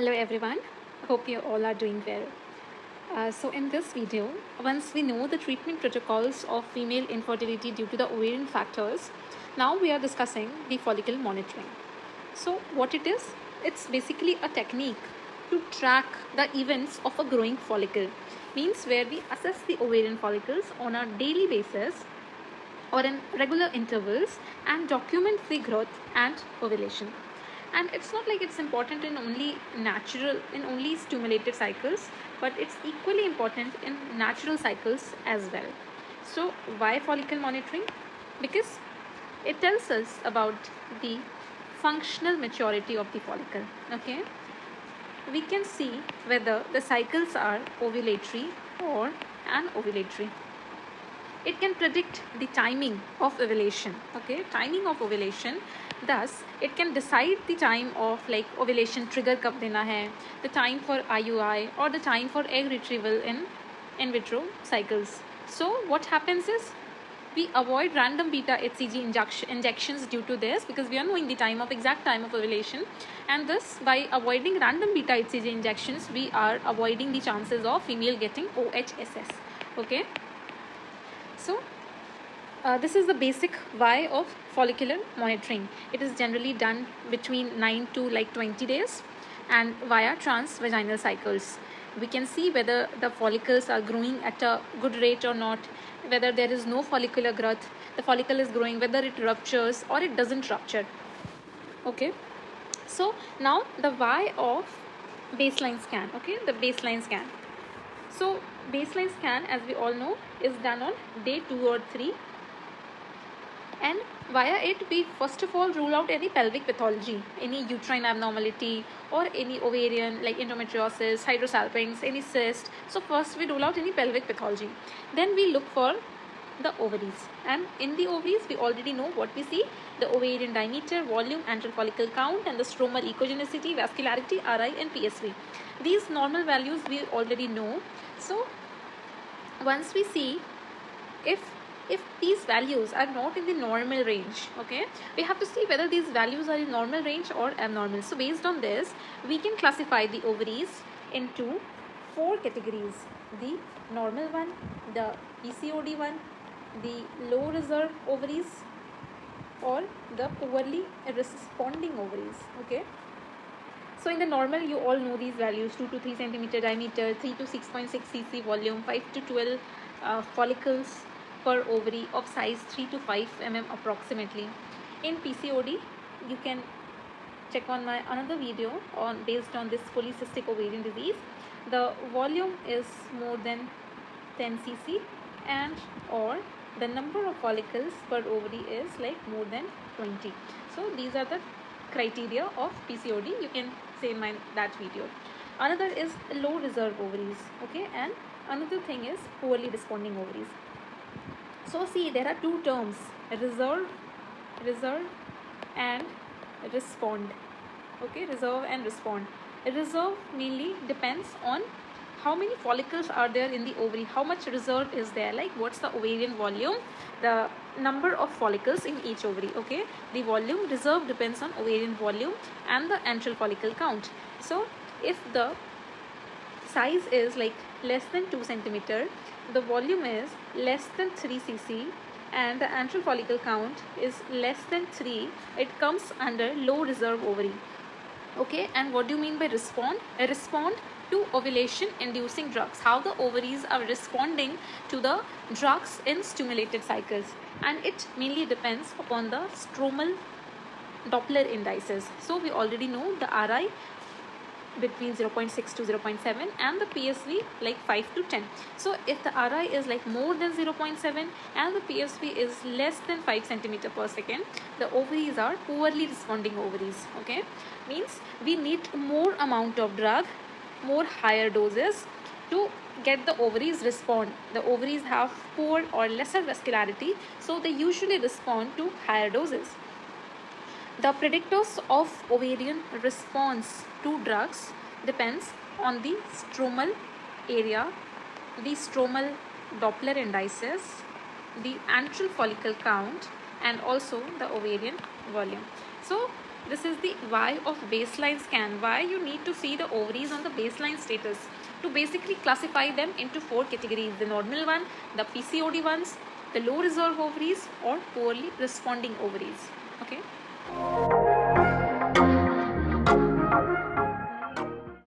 Hello everyone, hope you all are doing well. So in this video, once we know the treatment protocols of female infertility due to the ovarian factors, now we are discussing the follicle monitoring. So what it is? It's basically a technique to track the events of a growing follicle. Means where we assess the ovarian follicles on a daily basis or in regular intervals and document the growth and ovulation. And it's not like it's important in only stimulated cycles, but it's equally important in natural cycles as well. So why follicle monitoring? Because it tells us about the functional maturity of the follicle. Okay, we can see whether the cycles are ovulatory or anovulatory. It can predict the timing of ovulation. Okay, timing of ovulation. Thus, it can decide the time of like ovulation trigger कब देना है, the time for IUI or the time for egg retrieval in vitro cycles. So what happens is we avoid random beta HCG injections due to this, because we are knowing the exact time of ovulation, and thus by avoiding random beta HCG injections we are avoiding the chances of female getting OHSS. Okay. So this is the basic why of follicular monitoring. It is generally done between 9 to 20 days and via transvaginal cycles. We can see whether the follicles are growing at a good rate or not, whether there is no follicular growth, the follicle is growing, whether it ruptures or it doesn't rupture. Okay. So now the why of baseline scan. Okay, the baseline scan. So baseline scan, as we all know, is done on day 2 or 3, and via it we first of all rule out any pelvic pathology, any uterine abnormality or any ovarian like endometriosis, hydrosalpinx, any cyst. So first we rule out any pelvic pathology. Then we look for the ovaries, and in the ovaries we already know what we see: the ovarian diameter, volume, antral follicle count, and the stromal echogenicity, vascularity, RI and PSV. These normal values we already know. So once we see if these values are not in the normal range, okay, we have to see whether these values are in normal range or abnormal. So based on this we can classify the ovaries into 4 categories: the normal one, the PCOD one, the low reserve ovaries, or the poorly responding ovaries. Okay. So in the normal, you all know these values: 2 to 3 centimeter diameter, 3 to 6.6 cc volume, 5 to 12 follicles per ovary of size 3 to 5 mm approximately. In PCOD, you can check on my another video based on this polycystic ovarian disease. The volume is more than 10 cc and or the number of follicles per ovary is like more than 20. So these are the criteria of PCOD. You can say in that video. Another is low reserve ovaries. Okay, and another thing is poorly responding ovaries. So see, there are two terms: reserve and respond. Okay, reserve and respond. Reserve mainly depends on how many follicles are there in the ovary, how much reserve is there, like what's the ovarian volume, the number of follicles in each ovary. Okay, the volume reserve depends on ovarian volume and the antral follicle count. So if the size is like less than 2 centimeter, the volume is less than 3 cc, and the antral follicle count is less than 3, it comes under low reserve ovary. Okay, and what do you mean by respond? Respond to ovulation inducing drugs, how the ovaries are responding to the drugs in stimulated cycles, and it mainly depends upon the stromal Doppler indices. So we already know the RI between 0.6 to 0.7 and the PSV like 5 to 10. So if the RI is like more than 0.7 and the PSV is less than 5 centimeter per second, the ovaries are poorly responding ovaries. Okay, means we need more amount of drug, more higher doses to get the ovaries respond. The ovaries have poor or lesser vascularity, so they usually respond to higher doses. The predictors of ovarian response to drugs depends on the stromal area, the stromal Doppler indices, the antral follicle count, and also the ovarian volume. So This is the why of baseline scan, why you need to see the ovaries on the baseline status to basically classify them into 4 categories: the normal one, the PCOD ones, the low reserve ovaries, or poorly responding ovaries. Okay.